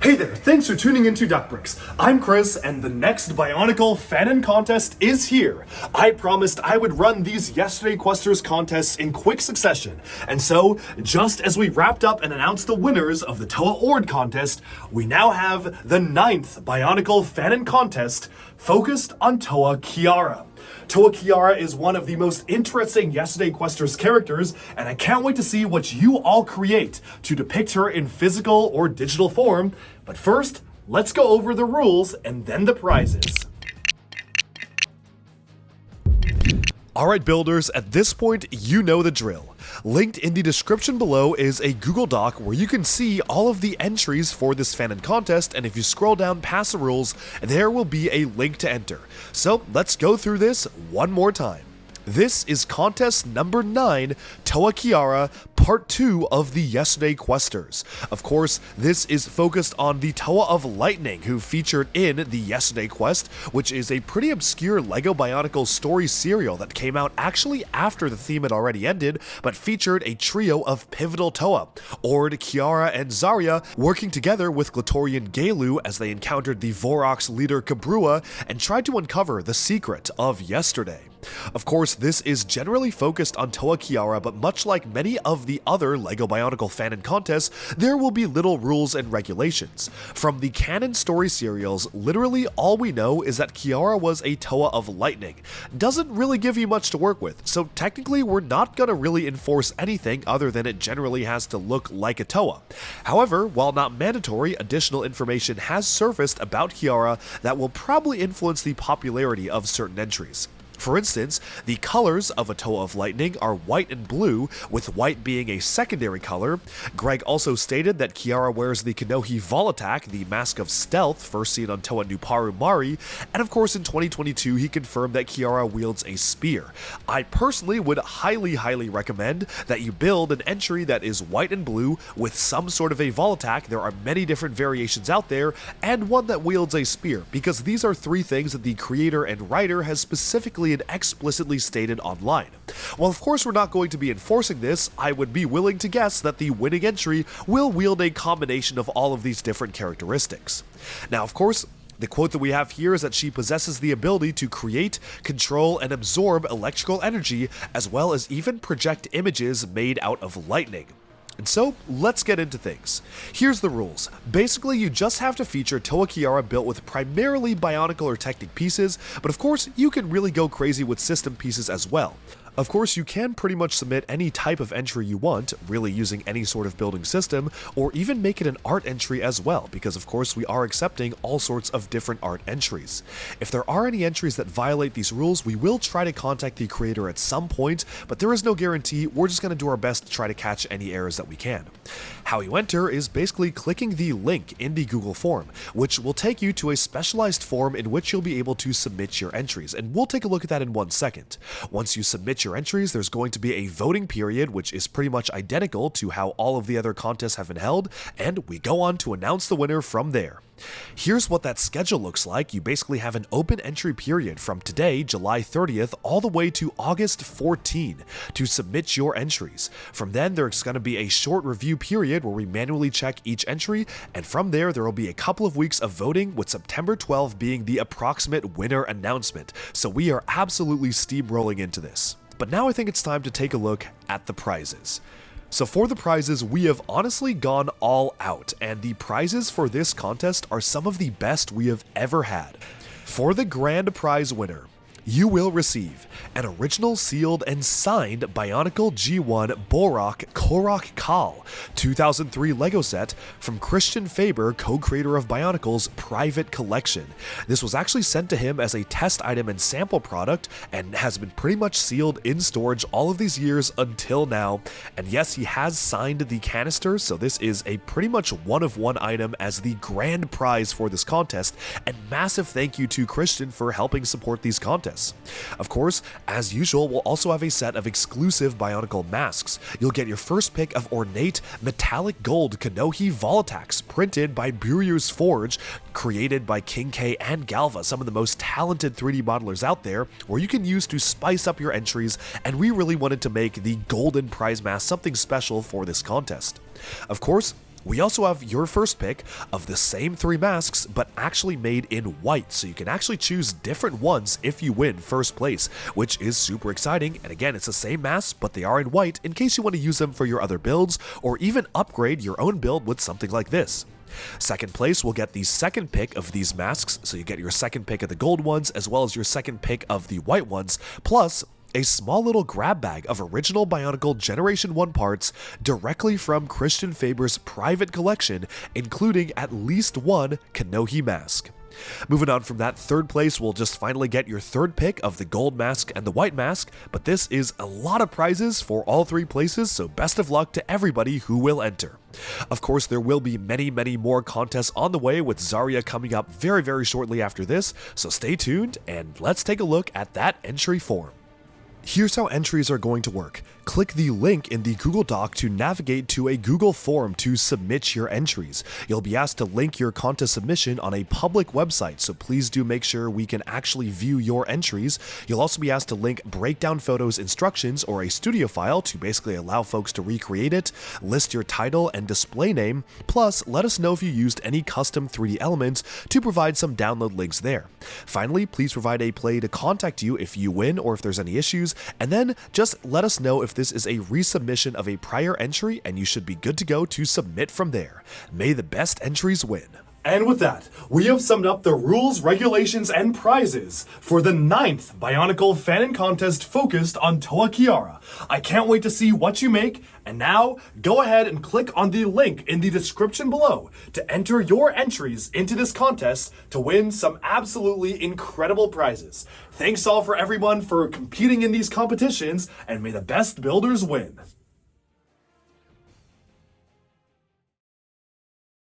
Hey there, thanks for tuning into Duckbricks. I'm Chris, and the next Bionicle Fanon contest is here. I promised I would run these Yesterday Questers contests in quick succession, and so, just as we wrapped up and announced the winners of the Toa Ord contest, we now have the 9th Bionicle Fanon contest focused on Toa Chiara. Toa Chiara is one of the most interesting Yesterday Questers characters, and I can't wait to see what you all create to depict her in physical or digital form. But first, let's go over the rules and then the prizes. Alright builders, at this point you know the drill. Linked in the description below is a Google Doc where you can see all of the entries for this Fanon contest, and if you scroll down past the rules, there will be a link to enter. So let's go through this one more time. This is contest number 9, Toa Chiara, part 2 of the Yesterday Questers. Of course, this is focused on the Toa of Lightning, who featured in the Yesterday Quest, which is a pretty obscure LEGO Bionicle story serial that came out actually after the theme had already ended, but featured a trio of pivotal Toa, Ord, Chiara, and Zarya, working together with Glatorian Gaelu as they encountered the Vorox leader Kabrua and tried to uncover the secret of Yesterday. Of course, this is generally focused on Toa Chiara, but much like many of the other LEGO Bionicle Fanon contests, there will be little rules and regulations. From the canon story serials, literally all we know is that Chiara was a Toa of Lightning. Doesn't really give you much to work with, so technically we're not gonna really enforce anything other than it generally has to look like a Toa. However, while not mandatory, additional information has surfaced about Chiara that will probably influence the popularity of certain entries. For instance, the colors of a Toa of Lightning are white and blue, with white being a secondary color. Greg also stated that Chiara wears the Kanohi Volatak, the mask of stealth first seen on Toa Nuparu Mari, and of course in 2022 he confirmed that Chiara wields a spear. I personally would highly recommend that you build an entry that is white and blue with some sort of a Volatak. There are many different variations out there, and one that wields a spear, because these are 3 things that the creator and writer has specifically and explicitly stated online. While of course we're not going to be enforcing this, I would be willing to guess that the winning entry will wield a combination of all of these different characteristics. Now of course, the quote that we have here is that she possesses the ability to create, control, and absorb electrical energy, as well as even project images made out of lightning. And so, let's get into things. Here's the rules. Basically, you just have to feature Toa Chiara built with primarily Bionicle or Technic pieces, but of course, you can really go crazy with system pieces as well. Of course, you can pretty much submit any type of entry you want, really using any sort of building system, or even make it an art entry as well, because of course we are accepting all sorts of different art entries. If there are any entries that violate these rules, we will try to contact the creator at some point, but there is no guarantee. We're just going to do our best to try to catch any errors that we can. How you enter is basically clicking the link in the Google form, which will take you to a specialized form in which you'll be able to submit your entries, and we'll take a look at that in 1 second. Once you submit your entries, there's going to be a voting period, which is pretty much identical to how all of the other contests have been held, and we go on to announce the winner from there. Here's what that schedule looks like. You basically have an open entry period from today, July 30th, all the way to August 14 to submit your entries. From then, there's going to be a short review period where we manually check each entry, and from there will be a couple of weeks of voting, with September 12 being the approximate winner announcement. So we are absolutely steamrolling into this. But now I think it's time to take a look at the prizes. So for the prizes, we have honestly gone all out, and the prizes for this contest are some of the best we have ever had. For the grand prize winner, you will receive an original sealed and signed Bionicle G1 Borak Korok Kal 2003 LEGO set from Christian Faber, co-creator of Bionicle's private collection. This was actually sent to him as a test item and sample product, and has been pretty much sealed in storage all of these years until now. And yes, he has signed the canister, so this is a pretty much one-of-one item as the grand prize for this contest, and massive thank you to Christian for helping support these contests. Of course, as usual, we'll also have a set of exclusive Bionicle masks. You'll get your first pick of ornate metallic gold Kanohi Volatax printed by Buryu's Forge, created by King K and Galva, some of the most talented 3D modelers out there, where you can use to spice up your entries, and we really wanted to make the golden prize mask something special for this contest. Of course, We also have your first pick of the same 3 masks, but actually made in white, so you can actually choose different ones if you win first place, which is super exciting. And again, it's the same masks, but they are in white in case you want to use them for your other builds, or even upgrade your own build with something like this. Second place will get the second pick of these masks, so you get your second pick of the gold ones, as well as your second pick of the white ones, plus a small little grab bag of original Bionicle Generation 1 parts directly from Christian Faber's private collection, including at least one Kanohi mask. Moving on from that, third place will just finally get your third pick of the gold mask and the white mask, but this is a lot of prizes for all 3 places, so best of luck to everybody who will enter. Of course, there will be many more contests on the way, with Zarya coming up very shortly after this, so stay tuned and let's take a look at that entry form. Here's how entries are going to work. Click the link in the Google Doc to navigate to a Google form to submit your entries. You'll be asked to link your contest submission on a public website, so please do make sure we can actually view your entries. You'll also be asked to link breakdown photos instructions or a studio file to basically allow folks to recreate it, list your title and display name, plus let us know if you used any custom 3D elements to provide some download links there. Finally, please provide a play to contact you if you win or if there's any issues, and then just let us know if this is a resubmission of a prior entry, and you should be good to go to submit from there. May the best entries win. And with that, we have summed up the rules, regulations, and prizes for the 9th Bionicle Fanon contest focused on Toa Chiara. I can't wait to see what you make, and now go ahead and click on the link in the description below to enter your entries into this contest to win some absolutely incredible prizes. Thanks all for everyone for competing in these competitions, and may the best builders win.